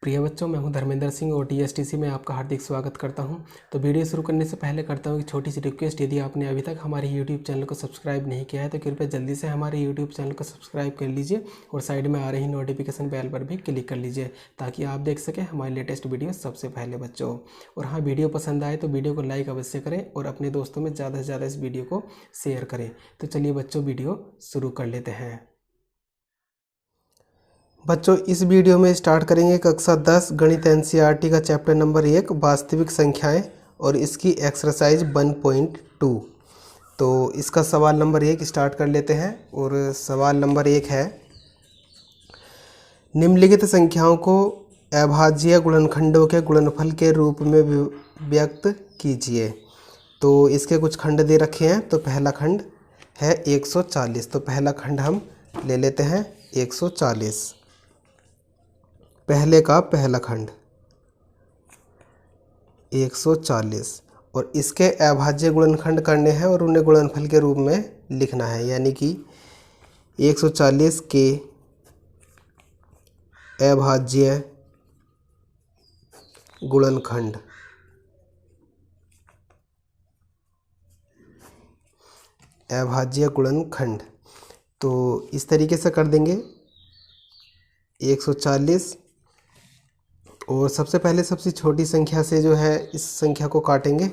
प्रिय बच्चों, मैं हूं धर्मेंद्र सिंह और टीएसटीसी में आपका हार्दिक स्वागत करता हूं। तो वीडियो शुरू करने से पहले करता हूं कि छोटी सी रिक्वेस्ट, यदि आपने अभी तक हमारे यूट्यूब चैनल को सब्सक्राइब नहीं किया है तो कृपया जल्दी से हमारे यूट्यूब चैनल को सब्सक्राइब कर लीजिए और साइड में आ रही नोटिफिकेशन बेल पर भी क्लिक कर लीजिए ताकि आप देख सकें हमारी लेटेस्ट वीडियो सबसे पहले बच्चों। और हाँ, वीडियो पसंद आए तो वीडियो को लाइक अवश्य करें और अपने दोस्तों में ज़्यादा से ज़्यादा इस वीडियो को शेयर करें। तो चलिए बच्चों, वीडियो शुरू कर लेते हैं। बच्चों, इस वीडियो में स्टार्ट करेंगे कक्षा 10 गणित एनसीईआरटी का चैप्टर नंबर 1 वास्तविक संख्याएं और इसकी एक्सरसाइज 1.2। तो इसका सवाल नंबर 1 स्टार्ट कर लेते हैं। और सवाल नंबर 1 है, निम्नलिखित संख्याओं को अभाज्य गुणनखंडों के गुणनफल के रूप में व्यक्त कीजिए। तो इसके कुछ खंड दे रखे हैं। तो पहला खंड है 140। तो पहला खंड हम ले लेते हैं 140। पहले का पहला खंड 140 और इसके अभाज्य गुणनखंड करने हैं और उन्हें गुणनफल के रूप में लिखना है। यानी कि 140 के अभाज्य गुणनखंड तो इस तरीके से कर देंगे 140 और सबसे पहले सबसे छोटी संख्या से जो है इस संख्या को काटेंगे।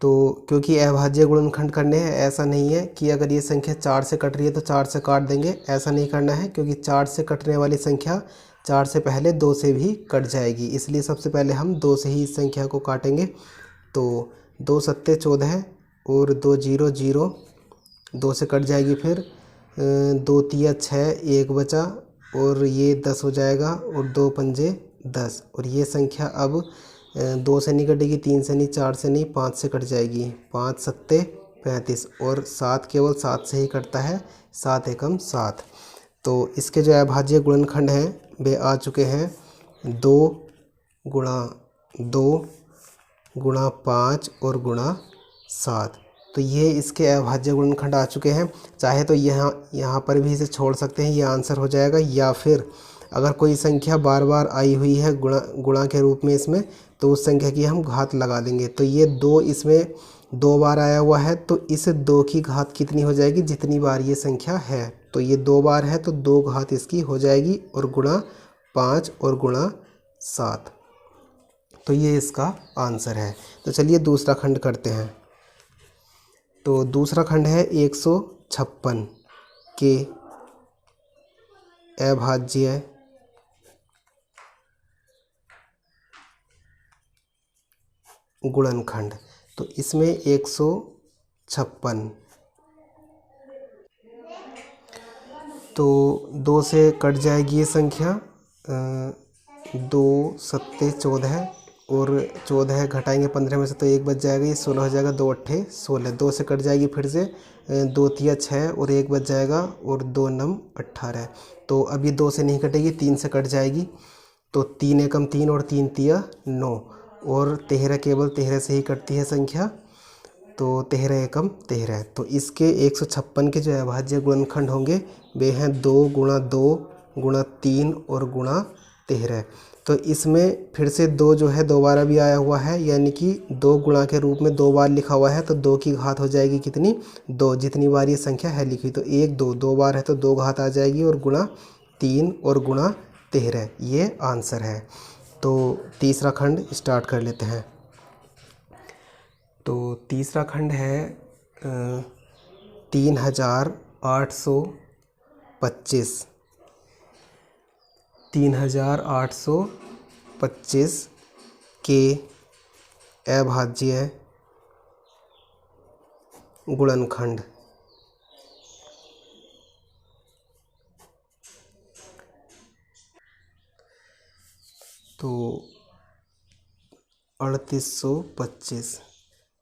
तो क्योंकि अभाज्य गुणनखंड करने हैं, ऐसा नहीं है कि अगर ये संख्या 4 से कट रही है तो 4 से काट देंगे, ऐसा नहीं करना है। क्योंकि 4 से कटने वाली संख्या 4 से पहले 2 से भी कट जाएगी, इसलिए सबसे पहले हम 2 से ही इस संख्या को काटेंगे। तो 2 सत्ते 14 और 2 0 0, 2 से कट जाएगी। फिर 2 तिया 6, 1 बचा और ये 10 हो जाएगा और 2 पंजे 10। और ये संख्या अब 2 से नहीं कटेगी, 3 से नहीं, 4 से नहीं, 5 से कट जाएगी। 5 सत्ते 35 और 7 केवल 7 से ही कटता है, 7 एकम 7। तो इसके जो अभाज्य गुणनखंड हैं वे आ चुके हैं 2 गुणा 2 गुणा 5 और गुणा 7। तो ये इसके अभाज्य गुणनखंड आ चुके हैं। चाहे तो यहाँ पर भी इसे छोड़ सकते हैं, ये आंसर हो जाएगा। या फिर अगर कोई संख्या बार बार आई हुई है गुणा के रूप में इसमें, तो उस संख्या की हम घात लगा देंगे। तो ये 2 इसमें 2 बार आया हुआ है, तो इस 2 की घात कितनी हो जाएगी, जितनी बार ये संख्या है। तो ये 2 बार है तो 2 घात इसकी हो जाएगी और गुणा 5 और गुणा 7। तो ये इसका आंसर है। तो चलिए दूसरा खंड करते हैं। तो दूसरा खंड है 156 के अभाज्य गुणनखंड। तो इसमें 156, तो 2 से कट जाएगी ये संख्या। 2 सत्ते 14 और 14 घटाएंगे 15 में से तो 1 बच जाएगा, ये 16 हो जाएगा। 2 अट्ठे 16, 2 से कट जाएगी फिर से। 2 तिया 6 और 1 बच जाएगा और 2 नम 18। तो अभी 2 से नहीं कटेगी, 3 से कट जाएगी। तो 3 एकम 3 और 3 तिया 9 और 13 केवल 13 से ही कटती है संख्या। तो 13 एकम 13। तो इसके 156 के जो अभाज्य गुणनखंड होंगे वे हैं 2 गुणा 2 गुणा 3 और गुणा 13। तो इसमें फिर से 2 जो है दोबारा भी आया हुआ है, यानी कि 2 गुणा के रूप में 2 बार लिखा हुआ है। तो 2 की घात हो जाएगी कितनी, 2, जितनी बार ये संख्या है लिखी। तो 1 2 2 बार है तो 2 घात आ जाएगी और गुणा 3 और गुणा 13, ये आंसर है। तो तीसरा खंड स्टार्ट कर लेते हैं। तो तीसरा खंड है 3825 3825 के अभाज्य गुणनखंड। तो 3825।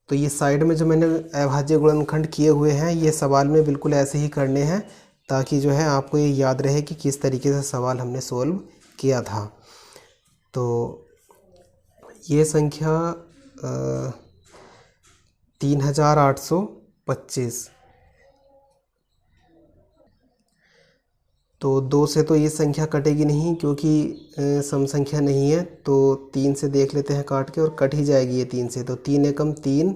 तो ये साइड में जो मैंने अभाज्य गुणनखंड किए हुए हैं, ये सवाल में बिल्कुल ऐसे ही करने हैं ताकि जो है आपको ये याद रहे कि किस तरीके से सवाल हमने सोल्व किया था। तो ये संख्या 3825। तो 2 से तो ये संख्या कटेगी नहीं क्योंकि सम संख्या नहीं है। तो 3 से देख लेते हैं काट के, और कट ही जाएगी ये 3 से। तो 3 एकम 3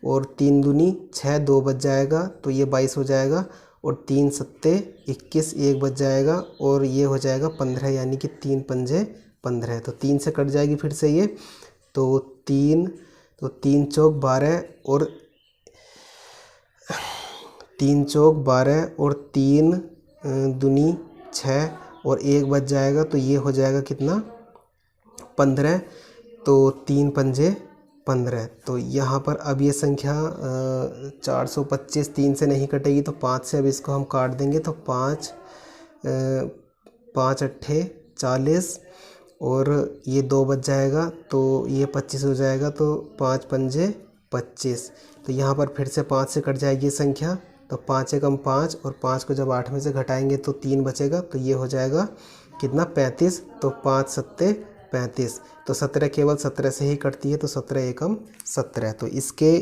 और 3 दूनी 6, 2 बच जाएगा तो ये 22 हो जाएगा, और 3 सत्ते 21, 1 बच जाएगा और ये हो जाएगा 15, यानी कि 3 पंजे 15। तो 3 से कट जाएगी फिर से ये, तो 3 चौक 12 और 3 चौक 12 और 3 दूनी 6 और 1 बच जाएगा, तो ये हो जाएगा कितना 15। तो 3 पंजे 15। तो यहाँ पर अब ये संख्या 425 3 से नहीं कटेगी, तो 5 से अब इसको हम काट देंगे। तो 5 अट्ठे 40 और ये 2 बच जाएगा, तो ये 25 हो जाएगा। तो 5 पंजे 25। तो यहाँ पर फिर से 5 से कट जाएगी संख्या, तो 5 एकम 5 और 5 को जब 8 में से घटाएंगे तो 3 बचेगा, तो ये हो जाएगा कितना 35। तो 5 सत्ते 35। तो 17 केवल 17 से ही कटती है, तो 17 एकम 17। तो इसके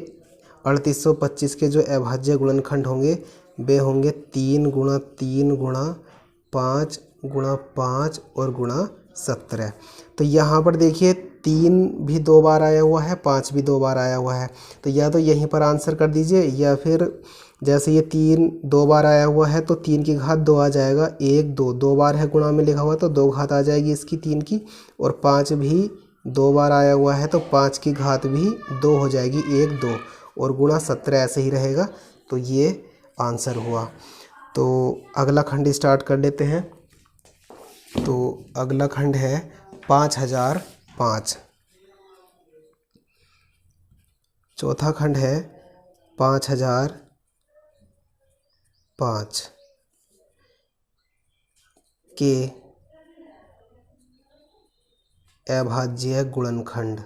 3825 के जो अभाज्य गुणनखंड होंगे वे होंगे 3 गुणा 3 गुणा 5 गुणा 5 और गुणा 17। तो यहाँ पर देखिए 3 भी 2 बार आया हुआ है, 5 भी 2 बार आया हुआ है। तो या तो यहीं पर आंसर कर दीजिए, या फिर जैसे ये 3 2 बार आया हुआ है तो 3 की घात 2 आ जाएगा। 1 2 2 बार है गुणा में लिखा हुआ, तो 2 घात आ जाएगी इसकी 3 की। और 5 भी 2 बार आया हुआ है तो 5 की घात भी 2 हो जाएगी, 1 2 और गुणा 17 ऐसे ही रहेगा। तो ये आंसर हुआ। तो अगला खंड स्टार्ट कर लेते हैं। तो अगला खंड है 5005। चौथा खंड है 5005 के अभाज्य गुणनखंड।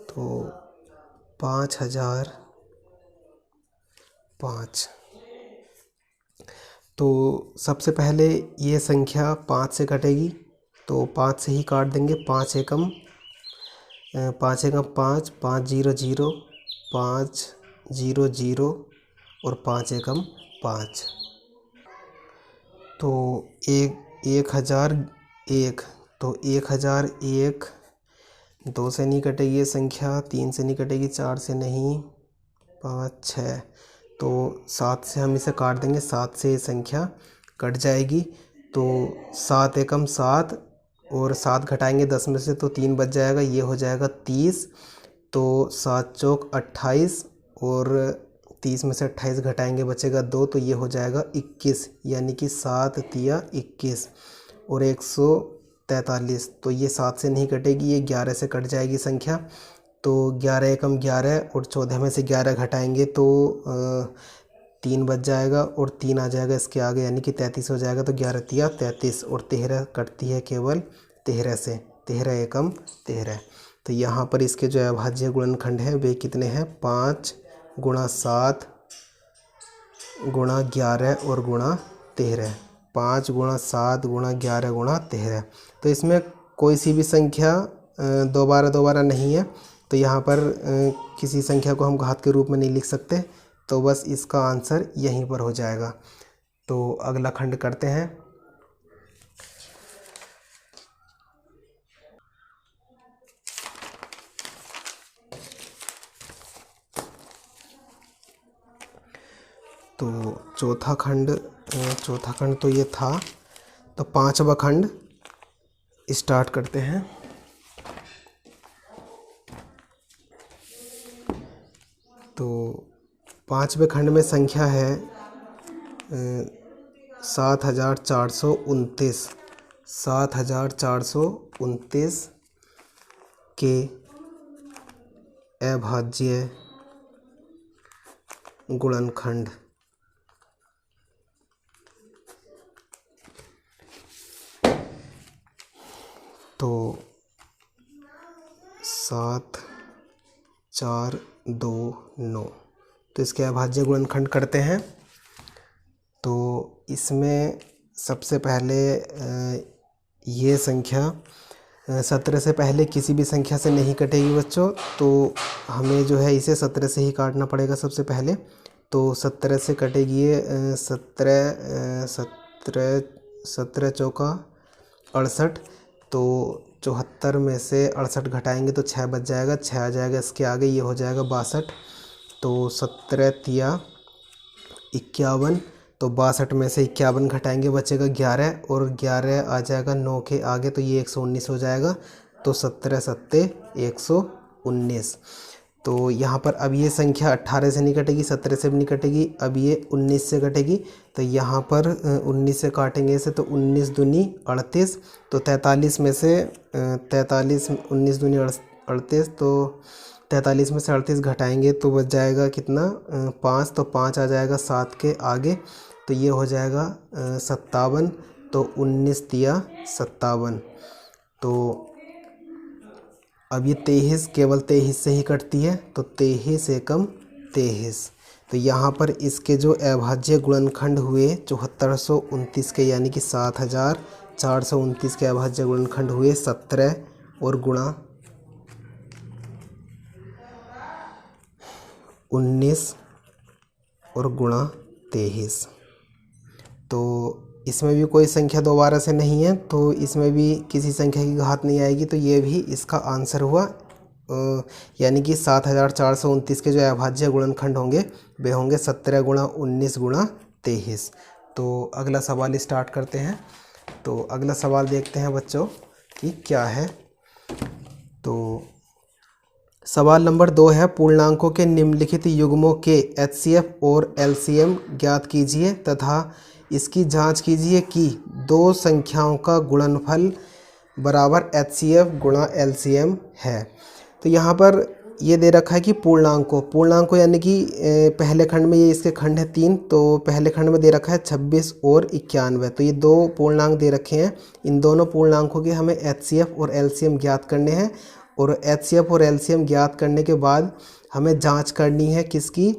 तो 5005। तो सबसे पहले ये संख्या 5 से कटेगी, तो 5 से ही काट देंगे। 5 एकम 5 5, 5 0 0, 5 0 0 और 5 एकम 5। तो 1001। तो 1001 2 से नहीं कटेगी ये संख्या, 3 से नहीं कटेगी, 4 से नहीं, 5 6। तो 7 से हम इसे काट देंगे, 7 से ये संख्या कट जाएगी। तो 7 एकम 7 और 7 घटाएंगे 10 में से, तो 3 बच जाएगा, ये हो जाएगा 30। तो 7 चौक 28 और 30 में से 28 घटाएंगे बचेगा 2, तो ये हो जाएगा 21, यानी कि 7 तिया 21 और 143। तो ये 7 से नहीं कटेगी, ये 11 से कट जाएगी संख्या। तो 11 एकम 11 और 14 में से 11 घटाएंगे तो 3 बच जाएगा और 3 आ जाएगा इसके आगे, यानी कि 33 हो जाएगा। तो 11 तिया 33 और 13 कटती है केवल 13 से, 13 एकम 13। तो यहाँ पर इसके जो अभाज्य गुणनखंड है वे कितने हैं, 5 गुणा 7 गुणा 11 और गुणा 13। 5 गुणा 7 गुणा 11 गुणा 13। तो इसमें कोई सी भी संख्या दोबारा नहीं है, तो यहाँ पर किसी संख्या को हम घात के रूप में नहीं लिख सकते, तो बस इसका आंसर यहीं पर हो जाएगा। तो अगला खंड करते हैं। तो चौथा खंड तो ये था। तो 5वां खंड स्टार्ट करते हैं। तो 5वें खंड में संख्या है 7429। 7429 के अभाज्य गुणनखंड। तो 7 4 2 9। तो इसके अभाज्य गुणनखंड करते हैं। तो इसमें सबसे पहले ये संख्या 17 से पहले किसी भी संख्या से नहीं कटेगी बच्चों, तो हमें जो है इसे 17 से ही काटना पड़ेगा सबसे पहले। तो 17 से कटेगी ये 17 चौका 68। तो 74 में से 68 घटाएंगे तो 6 बच जाएगा, 6 आ जाएगा इसके आगे, ये हो जाएगा 62। तो 17 तिया 51। तो 62 में से 51 घटाएंगे बचेगा 11, और 11 आ जाएगा 9 के आगे, तो ये 119 हो जाएगा। तो 17 सत्ते 119। तो यहाँ पर अब ये संख्या 18 से नहीं कटेगी, 17 से भी नहीं कटेगी, अब ये 19 से कटेगी। तो यहाँ पर 19 से काटेंगे इसे, तो 19 दूनी 38। तो 43 में से 19 दूनी 38, तो 43 में से 38 घटाएंगे तो बच जाएगा कितना 5। तो 5 आ जाएगा 7 के आगे, तो ये हो जाएगा 57। तो 19 तिया 57। तो अब ये 23 केवल 23 से ही कटती है, तो 23 एकम 23। तो यहाँ पर इसके जो अभाज्य गुणनखंड हुए 7429 के, यानी कि 7429 के अभाज्य गुणनखंड हुए 17 और गुणा 19 और गुणा 23। तो इसमें भी कोई संख्या दोबारा से नहीं है, तो इसमें भी किसी संख्या की घात नहीं आएगी, तो ये भी इसका आंसर हुआ। यानी कि 7429 के जो अभाज्य गुणनखंड होंगे वे होंगे 17 गुणा 19 गुणा 23। तो अगला सवाल स्टार्ट करते हैं। तो अगला सवाल देखते हैं बच्चों कि क्या है। तो सवाल नंबर 2 है, पूर्णांकों के निम्नलिखित युग्मों के HCF और LCM ज्ञात कीजिए तथा इसकी जांच कीजिए कि दो संख्याओं का गुणनफल बराबर HCF गुणा LCM है। तो यहाँ पर ये दे रखा है कि पूर्णांकों यानी कि पहले खंड में ये इसके खंड है 3, तो पहले खंड में दे रखा है 26 और 91। तो ये दो पूर्णांक दे रखे हैं, इन दोनों पूर्णांकों के हमें HCF और LCM ज्ञात करने हैं। और HCF और LCM ज्ञात करने के बाद हमें जांच करनी है किसकी,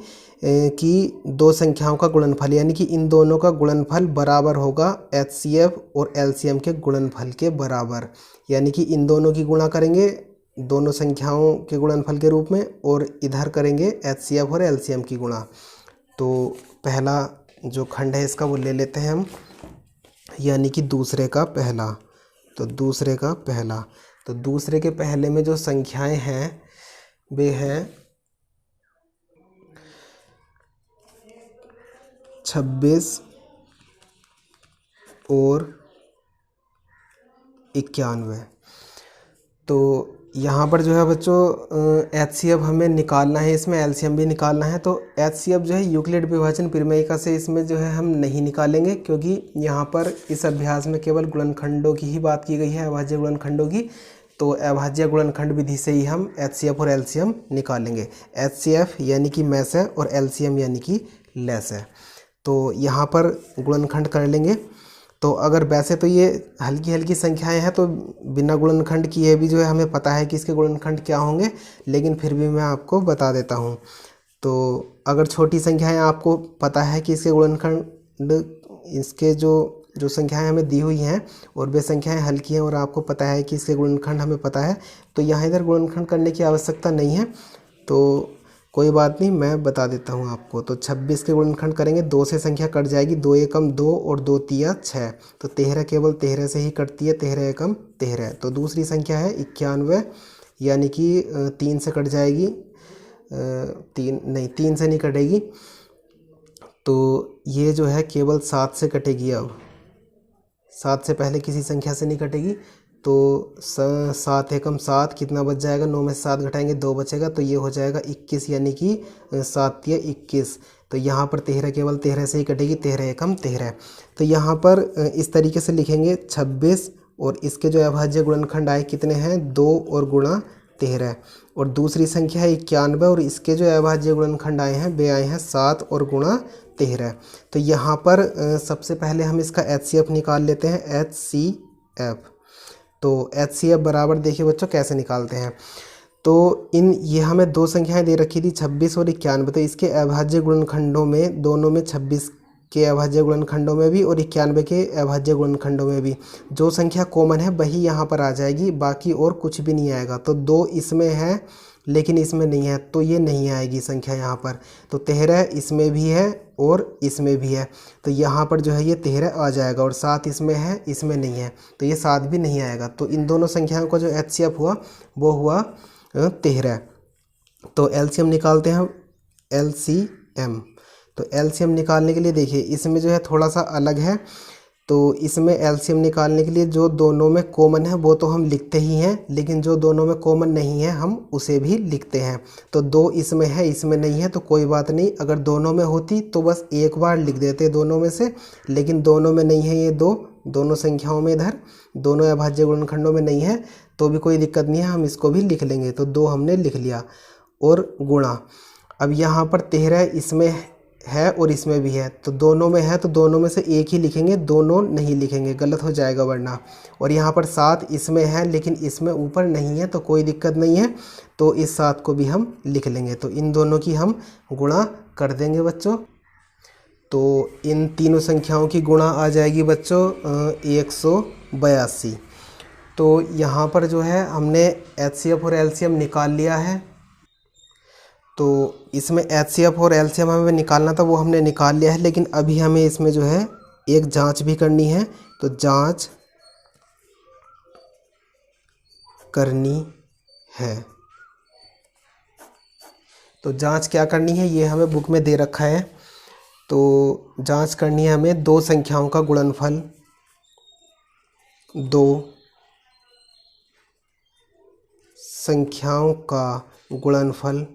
कि दो संख्याओं का गुणनफल, यानी कि इन दोनों का गुणनफल बराबर होगा HCF और LCM के गुणनफल के बराबर। यानी कि इन दोनों की गुणा करेंगे दोनों संख्याओं के गुणनफल के रूप में, और इधर करेंगे HCF और LCM की गुणा। तो पहला जो खंड है इसका वो ले लेते हैं हम, यानी कि दूसरे का पहला। तो दूसरे का पहला, तो दूसरे के पहले में जो संख्याएं हैं वे हैं 26 और 91। तो यहाँ पर जो है बच्चों HCF हमें निकालना है, इसमें LCM भी निकालना है। तो HCF जो है यूक्लिड विभाजन प्रमेयिका से इसमें जो है हम नहीं निकालेंगे, क्योंकि यहाँ पर इस अभ्यास में केवल गुणनखंडों की ही बात की गई है, अभाज्य गुणनखंडों की। तो अभाज्य गुणनखंड विधि से ही हम HCF और LCM निकालेंगे। HCF यानी कि मैस है और LCM यानी कि लेस है। तो यहाँ पर गुणनखंड कर लेंगे। तो अगर वैसे तो ये हल्की हल्की संख्याएं हैं, तो बिना गुणनखंड किए भी जो है हमें पता है कि इसके गुणनखंड क्या होंगे, लेकिन फिर भी मैं आपको बता देता हूँ। तो अगर छोटी संख्याएं आपको पता है कि इसके गुणनखंड, इसके जो संख्याएं हमें दी हुई हैं और वे संख्याएं हल्की हैं और आपको पता है कि इसके गुणनखंड हमें पता है, तो यहाँ इधर गुणनखंड करने की आवश्यकता नहीं है। तो कोई बात नहीं, मैं बता देता हूँ आपको। तो 26 के गुणनखंड करेंगे, 2 से संख्या कट जाएगी, 2 एकम 2 और 2 तिया 6। तो 13 केवल 13 से ही कटती है, 13 एकम 13। तो दूसरी संख्या है 91, यानी कि 3 से कट जाएगी, 3 से नहीं कटेगी। तो ये जो है केवल 7 से कटेगी। अब 7 से पहले किसी संख्या से नहीं कटेगी। तो 7 एकम 7 कितना बच जाएगा, 9 में से 7 घटाएंगे 2 बचेगा, तो ये हो जाएगा 21, यानी कि 7 तिया 21। तो यहाँ पर 13 केवल 13 से ही कटेगी, 13 एकम 13। तो यहाँ पर इस तरीके से लिखेंगे 26, और इसके जो अभाज्य गुणनखंड आए कितने हैं, 2 और गुणा 13। और दूसरी संख्या है 91, और इसके जो अभाज्य गुणनखंड आए हैं वे आए हैं 7 और गुणा 13। तो यहाँ पर सबसे पहले हम इसका HCF निकाल लेते हैं, HCF। तो HCF बराबर देखिए बच्चों कैसे निकालते हैं। तो ये हमें दो संख्याएं दे रखी थी 26 और 91। तो इसके अभाज्य गुणनखंडों में दोनों में 26 के अभाज्य गुणनखंडों में भी और 91 के अभाज्य गुणनखंडों में भी जो संख्या कॉमन है वही यहाँ पर आ जाएगी, बाकी और कुछ भी नहीं आएगा। तो 2 इसमें है लेकिन इसमें नहीं है, तो ये नहीं आएगी संख्या यहाँ पर। तो 13 इसमें भी है और इसमें भी है, तो यहाँ पर जो है ये 13 आ जाएगा। और 7 इसमें है, इसमें नहीं है, तो ये 7 भी नहीं आएगा। तो इन दोनों संख्याओं का जो HCF हुआ वो हुआ 13। तो एलसीएम निकालते हैं, LCM। तो एलसीएम निकालने के लिए देखिए इसमें जो है थोड़ा सा अलग है। तो इसमें एलसीएम निकालने के लिए जो दोनों में कॉमन है वो तो हम लिखते ही हैं, लेकिन जो दोनों में कॉमन नहीं है हम उसे भी लिखते हैं। तो 2 इसमें है, इसमें नहीं है, तो कोई बात नहीं। अगर दोनों में होती तो बस एक बार लिख देते दोनों में से, लेकिन दोनों में नहीं है ये दोनों संख्याओं में, इधर दोनों अभाज्य गुणनखंडों में नहीं है, तो भी कोई दिक्कत नहीं है, हम इसको भी लिख लेंगे। तो 2 हमने लिख लिया और गुणा। अब यहाँ पर 13 इसमें है और इसमें भी है, तो दोनों में है तो दोनों में से एक ही लिखेंगे, दोनों नहीं लिखेंगे, गलत हो जाएगा वरना। और यहाँ पर 7 इसमें है लेकिन इसमें ऊपर नहीं है, तो कोई दिक्कत नहीं है, तो इस 7 को भी हम लिख लेंगे। तो इन दोनों की हम गुणा कर देंगे बच्चों। तो इन तीनों संख्याओं की गुणा आ जाएगी बच्चों 182। तो यहाँ पर जो है हमने HCF और LCM निकाल लिया है। तो इसमें HCF और LCM हमें निकालना था, वो हमने निकाल लिया है, लेकिन अभी हमें इसमें जो है एक जांच भी करनी है। तो जांच करनी है, तो जांच क्या करनी है ये हमें बुक में दे रखा है। तो जांच करनी है हमें 2 संख्याओं का गुणनफल, 2 संख्याओं का गुणनफल,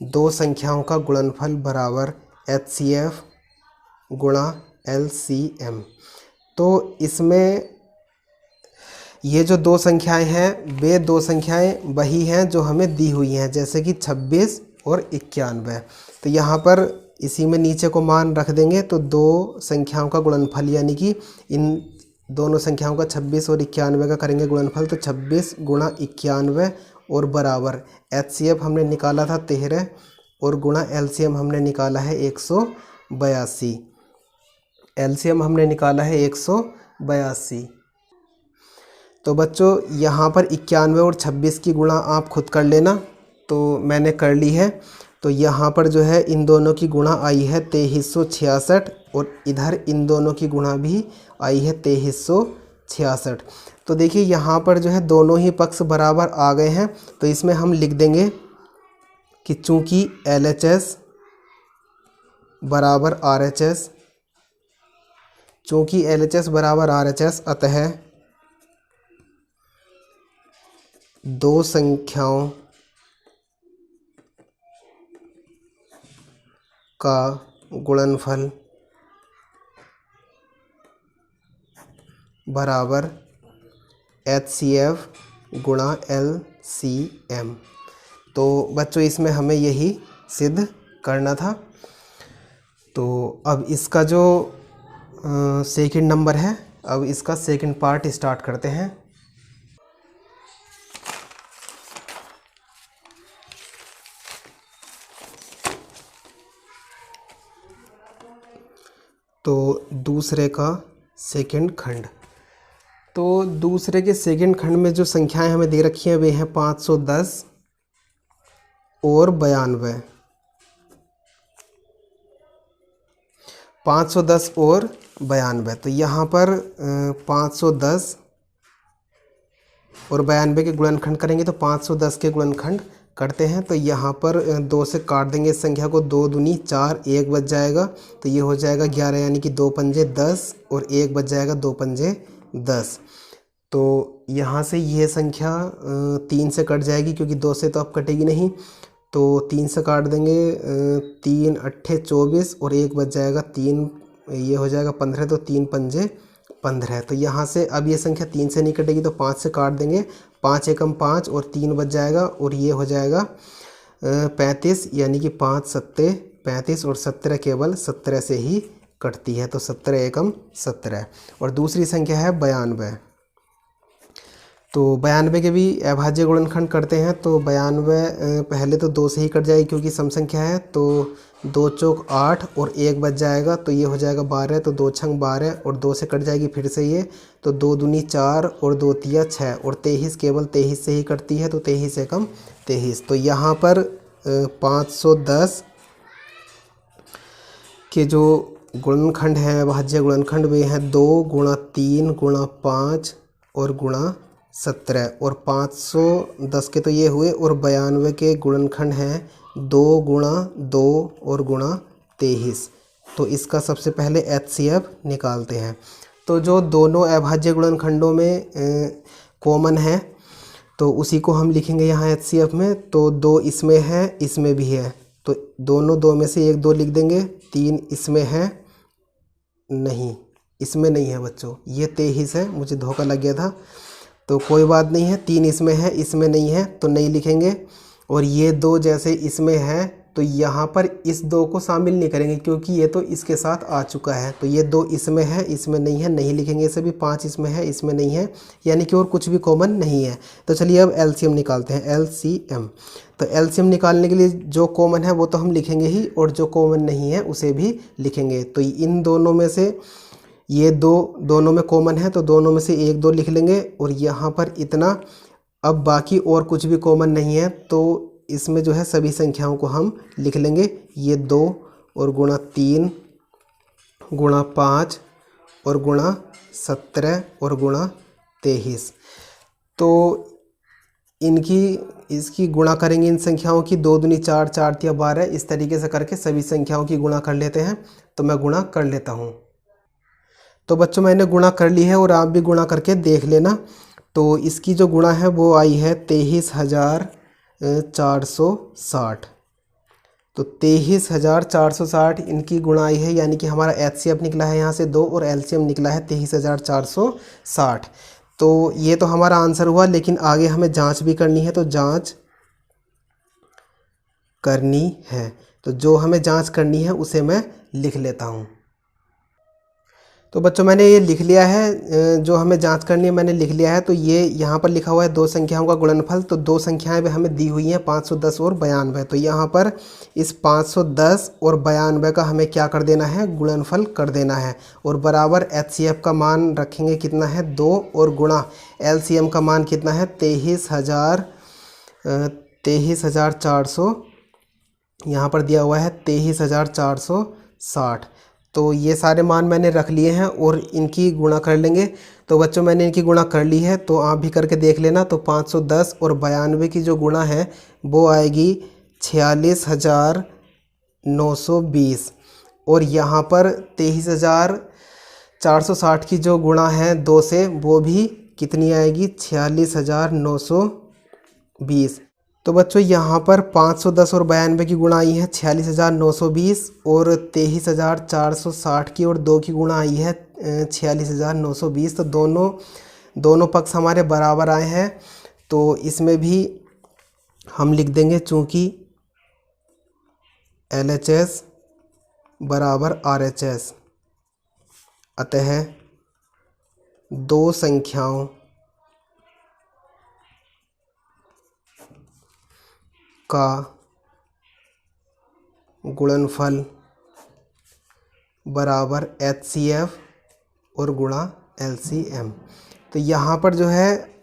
2 संख्याओं का गुणनफल बराबर HCF गुणा LCM। तो इसमें ये जो 2 संख्याएं हैं वे 2 संख्याएं वही हैं जो हमें दी हुई हैं, जैसे कि 26 और 91। तो यहाँ पर इसी में नीचे को मान रख देंगे। तो 2 संख्याओं का गुणनफल यानी कि इन दोनों संख्याओं का 26 और 91 का करेंगे गुणनफल। तो 26 गुणा 91 और बराबर HCF हमने निकाला था 13 और गुणा LCM हमने निकाला है 182। LCM हमने निकाला है 182। तो बच्चों यहाँ पर 91 और 26 की गुणा आप खुद कर लेना, तो मैंने कर ली है। तो यहाँ पर जो है इन दोनों की गुणा आई है 2366 और इधर इन दोनों की गुणा भी आई है 2366। तो देखिए यहाँ पर जो है दोनों ही पक्ष बराबर आ गए हैं। तो इसमें हम लिख देंगे कि चूँकि LHS बराबर RHS, चूँकि LHS बराबर RHS, अतः 2 संख्याओं का गुणनफल बराबर HCF गुणा LCM। तो बच्चों इसमें हमें यही सिद्ध करना था। तो अब इसका जो सेकंड नंबर है, अब इसका सेकंड पार्ट स्टार्ट करते हैं। तो दूसरे का सेकंड खंड। तो दूसरे के सेकंड खंड में जो संख्याएं हमें दे रखी हैं वे हैं 510 और 92। 510 और 92। तो यहाँ पर 510 और 92 के गुणनखंड करेंगे, तो 510 के गुणनखंड करते हैं। तो यहाँ पर 2 से काट देंगे इस संख्या को, 2 दूनी 4, 1 बच जाएगा। तो ये हो जाएगा 11, यानी कि 2 पंजे 10 और 1 बच जाएगा, 2 पंजे 10। तो यहाँ से ये संख्या 3 से कट जाएगी, क्योंकि 2 से तो अब कटेगी नहीं। तो 3 से काट देंगे, 3 अट्ठे 24 और 1 बच जाएगा 3, ये हो जाएगा 15। तो 3 पंजे 15। तो यहाँ से अब ये संख्या 3 से नहीं कटेगी, तो 5 से काट देंगे, 5 एकम 5 और 3 बच जाएगा, और ये हो जाएगा 35, यानी कि 5 सत्ते 35 और 17 केवल 17 से ही कटती है। तो 17 एकम 17। और दूसरी संख्या है 92। तो 92 के भी अभाज्य गुणनखंड करते हैं तो 92 पहले तो 2 से ही कट जाएगी क्योंकि सम संख्या है। तो 2 चौक 8 और 1 बच जाएगा तो ये हो जाएगा 12। तो 2 छंग 12 और 2 से कट जाएगी फिर से ये। तो 2 दूनी 4 और 2 तिया 6 और 23 केवल 23 से ही कटती है तो 23 से कम 23। तो यहाँ पर 510 के जो गुणनखंड है अभाज्य गुणनखंड वे हैं 2 गुणा 3 गुणा 5 और गुणा 17। और 510 के तो ये हुए और 92 के गुणनखंड हैं 2 गुणा 2 और गुणा 23। तो इसका सबसे पहले HCF निकालते हैं। तो जो दोनों अभाज्य गुणनखंडों में कॉमन है तो उसी को हम लिखेंगे यहाँ HCF में। तो 2 इसमें है इसमें भी है तो दोनों 2 में से 1 2 लिख देंगे। 3 इसमें है नहीं, इसमें नहीं है बच्चों, ये 23 है, मुझे धोखा लग गया था तो कोई बात नहीं है। 3 इसमें है इसमें नहीं है तो नहीं लिखेंगे। और ये 2 जैसे इसमें है तो यहाँ पर इस 2 को शामिल नहीं करेंगे क्योंकि ये तो इसके साथ आ चुका है। तो ये 2 इसमें है इसमें नहीं है, नहीं लिखेंगे इसे भी। 5 इसमें है इसमें नहीं है, यानी कि और कुछ भी कॉमन नहीं है। तो चलिए अब LCM निकालते हैं, LCM। तो LCM निकालने के लिए जो कॉमन है वो तो हम लिखेंगे ही और जो कॉमन नहीं है उसे भी लिखेंगे। तो इन दोनों में से ये 2 दोनों में कॉमन है तो दोनों में से 1 2 लिख लेंगे और यहाँ पर इतना। अब बाकी और कुछ भी कॉमन नहीं है तो इसमें जो है सभी संख्याओं को हम लिख लेंगे। ये 2 और गुणा 3 गुणा 5 और गुणा 17 और गुणा 23। तो इसकी गुणा करेंगे इन संख्याओं की। 2 दूनी 4 4 तिया 12 इस तरीके से करके सभी संख्याओं की गुणा कर लेते हैं। तो मैं गुणा कर लेता हूँ। तो बच्चों मैंने गुणा कर ली है और आप भी गुणा करके देख लेना। तो इसकी जो गुणा है वो आई है 23,460। तो 23,460 इनकी गुणा आई है, यानी कि हमारा HCF निकला है यहाँ से 2 और LCM निकला है 23,460। तो ये तो हमारा आंसर हुआ, लेकिन आगे हमें जांच भी करनी है। तो जांच करनी है तो जो हमें जांच करनी है उसे मैं लिख लेता हूँ। तो बच्चों मैंने ये लिख लिया है, जो हमें जांच करनी है मैंने लिख लिया है। तो ये यहाँ पर लिखा हुआ है 2 संख्याओं का गुणनफल। तो 2 संख्याएं भी हमें दी हुई हैं 510 और 92। तो यहाँ पर इस 510 और 92 का हमें क्या कर देना है, गुणनफल कर देना है। और बराबर HCF का मान रखेंगे कितना है 2 और गुणा LCM का मान कितना है 23,400। यहाँ पर दिया हुआ है 23,460। तो ये सारे मान मैंने रख लिए हैं और इनकी गुणा कर लेंगे। तो बच्चों मैंने इनकी गुणा कर ली है तो आप भी करके देख लेना। तो 510 और 92 की जो गुणा है वो आएगी 46,920। और यहाँ पर 23,460 की जो गुणा है 2 से वो भी कितनी आएगी 46,920। तो बच्चों यहाँ पर 510 और 92 की गुणा आई है 46,920 और 23,460 की और 2 की गुणा आई है 46,920। तो दोनों पक्ष हमारे बराबर आए हैं। तो इसमें भी हम लिख देंगे चूँकि LHS बराबर RHS, अतः 2 संख्याओं का गुणनफल बराबर HCF और गुणा LCM। तो यहाँ पर जो है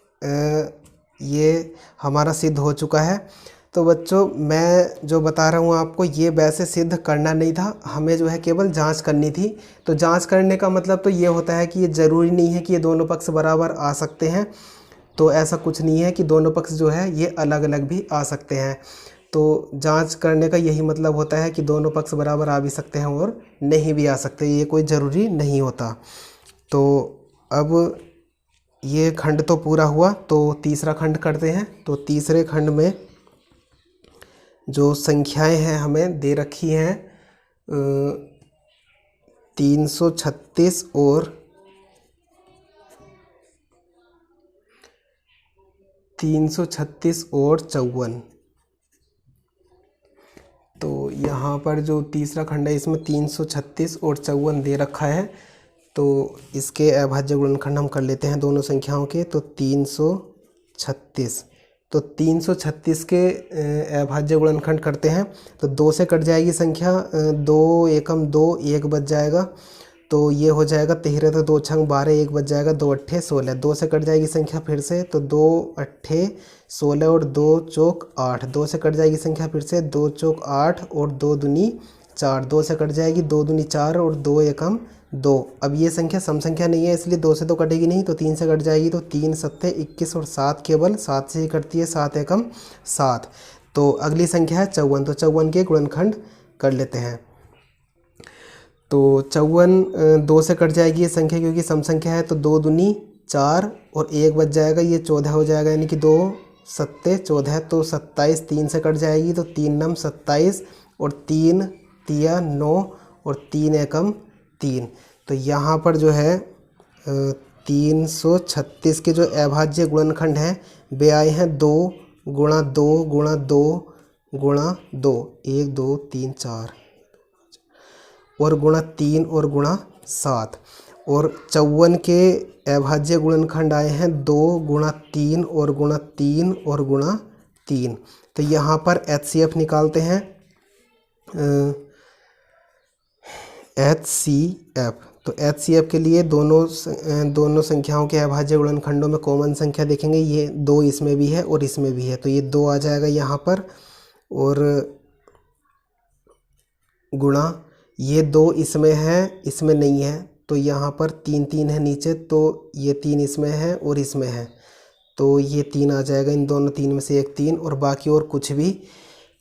ये हमारा सिद्ध हो चुका है। तो बच्चों मैं जो बता रहा हूँ आपको ये वैसे सिद्ध करना नहीं था, हमें जो है केवल जांच करनी थी। तो जांच करने का मतलब तो ये होता है कि ये ज़रूरी नहीं है कि ये दोनों पक्ष बराबर आ सकते हैं। तो ऐसा कुछ नहीं है कि दोनों पक्ष जो है ये अलग अलग भी आ सकते हैं। तो जांच करने का यही मतलब होता है कि दोनों पक्ष बराबर आ भी सकते हैं और नहीं भी आ सकते, ये कोई ज़रूरी नहीं होता। तो अब ये खंड तो पूरा हुआ, तो तीसरा खंड करते हैं। तो तीसरे खंड में जो संख्याएं हैं हमें दे रखी हैं 336 और 54। तो यहाँ पर जो तीसरा खंड है इसमें 336 और 54 दे रखा है। तो इसके अभाज्य गुणनखंड हम कर लेते हैं दोनों संख्याओं के। तो 336 336। तो 336 के अभाज्य गुणनखंड करते हैं तो 2 से कट जाएगी संख्या, 2 एकम 2, 1 बच जाएगा। तो ये हो जाएगा 13, तो 2 छंग 12, 1 बच जाएगा, 2 अट्ठे 16। 2 से कट जाएगी संख्या फिर से, तो 2 अट्ठे 16 और 2 चौक 8। 2 से कट जाएगी संख्या फिर से, 2 चौक 8 और 2 दूनी 4। 2 से कट जाएगी, 2 दूनी 4 और 2 एकम 2। अब ये संख्या सम संख्या नहीं है, इसलिए 2 से तो कटेगी नहीं, तो 3 से कट जाएगी। तो 3 सत्ते 21 और 7 केवल 7 से ही कटती है, 7 एकम 7। तो अगली संख्या है 54। तो 54 के गुणनखंड कर लेते हैं। तो 54 2 से कट जाएगी ये संख्या, क्योंकि सम संख्या है। तो 2 दूनी 4 और 1 बच जाएगा, ये 14 हो जाएगा, यानी कि 2 सत्ते 14। तो 27 3 से कट जाएगी, तो 3 नम 27 और 3 तिया 9 और 3 एकम 3। तो यहाँ पर जो है 336 के जो अभाज्य गुणनखंड हैं वे आए हैं 2 गुणा 2 गुणा 2 गुणा 2, 1 2 3 4, और गुणा 3 और गुणा 7। और 54 के अभाज्य गुणनखंड आए हैं 2 गुणा 3 और गुणा 3 और गुणा 3। तो यहाँ पर HCF निकालते हैं, HCF। तो HCF के लिए दोनों संख्याओं के अभाज्य गुणनखंडों में कॉमन संख्या देखेंगे, ये 2 इसमें भी है और इसमें भी है, तो ये 2 आ जाएगा यहाँ पर, और गुणा ये 2 इसमें है, इसमें नहीं है, तो यहाँ पर 3 3 है नीचे, तो ये 3 इसमें है और इसमें है, तो ये 3 आ जाएगा। इन दोनों 3 में से एक 3, और बाकी और कुछ भी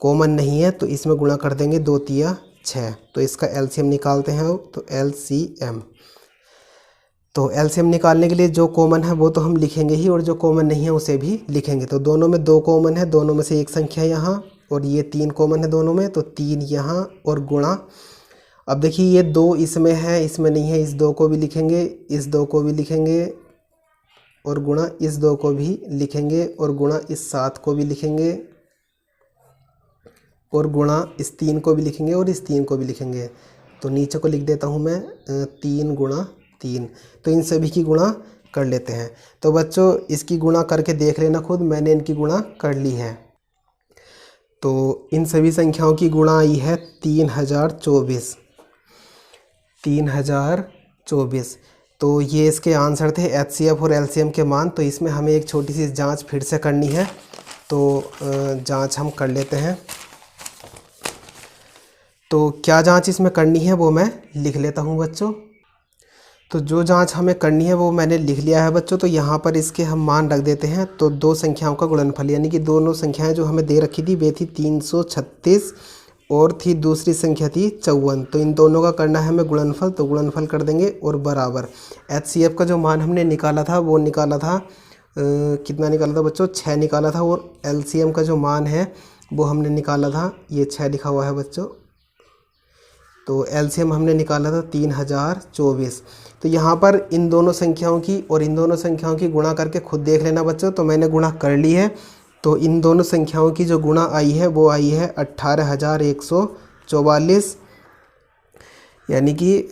कॉमन नहीं है, तो इसमें गुणा कर देंगे, 2 तिया 6। तो इसका LCM निकालते हैं, तो LCM। तो LCM निकालने के लिए जो कॉमन है वो तो हम लिखेंगे ही, और जो कॉमन नहीं है उसे भी लिखेंगे। तो दोनों में 2 कॉमन है, दोनों में से एक संख्या यहाँ, और ये 3 कॉमन है दोनों में, तो 3 यहाँ और गुणा। अब देखिए ये 2 इसमें है, इसमें नहीं है, इस 2 को भी लिखेंगे, इस 2 को भी लिखेंगे, और गुणा इस 2 को भी लिखेंगे, और गुणा इस 7 को भी लिखेंगे, और गुणा इस 3 को भी लिखेंगे, और इस 3 को भी लिखेंगे। तो नीचे को लिख देता हूँ मैं 3 गुणा 3। तो इन सभी की गुणा कर लेते हैं। तो बच्चों इसकी गुणा करके देख लेना खुद, मैंने इनकी गुणा कर ली है। तो इन सभी संख्याओं की गुणा आई है 3024। 3024। तो ये इसके आंसर थे, HCF और LCM के मान। तो इसमें हमें एक छोटी सी जांच फिर से करनी है, तो जांच हम कर लेते हैं। तो क्या जांच इसमें करनी है वो मैं लिख लेता हूँ बच्चों। तो जो जांच हमें करनी है वो मैंने लिख लिया है बच्चों। तो यहाँ पर इसके हम मान रख देते हैं। तो 2 संख्याओं का गुणनफल, यानी कि दोनों संख्याएं जो हमें दे रखी थी वे थी 336 और थी दूसरी संख्या थी 54। तो इन दोनों का करना है हमें गुणनफल, तो गुणनफल कर देंगे, और बराबर HCF का जो मान हमने निकाला था वो निकाला था कितना निकाला था बच्चों, 6 निकाला था। और LCM का जो मान है वो हमने निकाला था, ये 6 लिखा हुआ है बच्चों। तो LCM हमने निकाला था 3024। तो यहाँ पर इन दोनों संख्याओं की और इन दोनों संख्याओं की गुणा करके खुद देख लेना बच्चों। तो मैंने गुणा कर ली है। तो इन दोनों संख्याओं की जो गुणा आई है वो आई है 18,144, यानी कि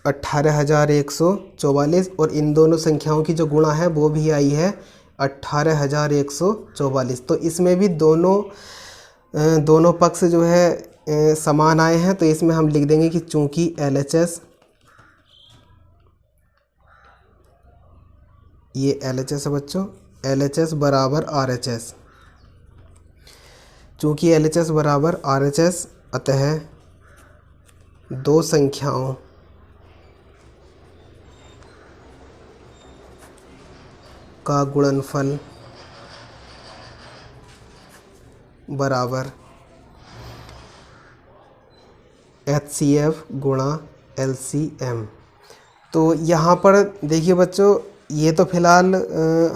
18,144। और इन दोनों संख्याओं की जो गुणा है वो भी आई है 18,144। तो इसमें भी दोनों पक्ष जो है समान आए हैं। तो इसमें हम लिख देंगे कि चूंकि LHS, ये LHS है बच्चों, LHS बराबर RHS। चूंकि LHS बराबर RHS, अतः 2 संख्याओं का गुणनफल बराबर HCF गुणा LCM। तो यहाँ पर देखिए बच्चों, ये तो फिलहाल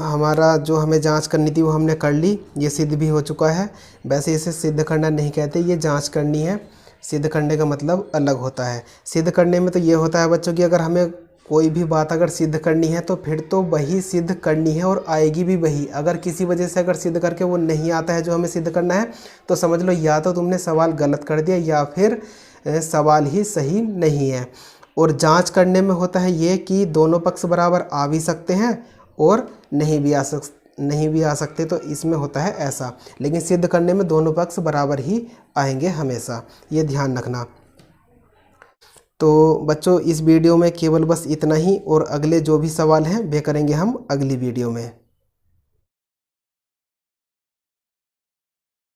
हमारा जो हमें जांच करनी थी वो हमने कर ली, ये सिद्ध भी हो चुका है। वैसे इसे सिद्ध करना नहीं कहते, ये जांच करनी है। सिद्ध करने का मतलब अलग होता है। सिद्ध करने में तो ये होता है बच्चों कि अगर हमें कोई भी बात अगर सिद्ध करनी है तो फिर तो वही सिद्ध करनी है और आएगी भी वही। अगर किसी वजह से अगर सिद्ध करके वो नहीं आता है जो हमें सिद्ध करना है, तो समझ लो या तो तुमने सवाल गलत कर दिया या फिर सवाल ही सही नहीं है। और जांच करने में होता है ये कि दोनों पक्ष बराबर आ भी सकते हैं और नहीं भी आ नहीं भी आ सकते, तो इसमें होता है ऐसा। लेकिन सिद्ध करने में दोनों पक्ष बराबर ही आएंगे हमेशा, ये ध्यान रखना। तो बच्चों इस वीडियो में केवल बस इतना ही, और अगले जो भी सवाल हैं वे करेंगे हम अगली वीडियो में।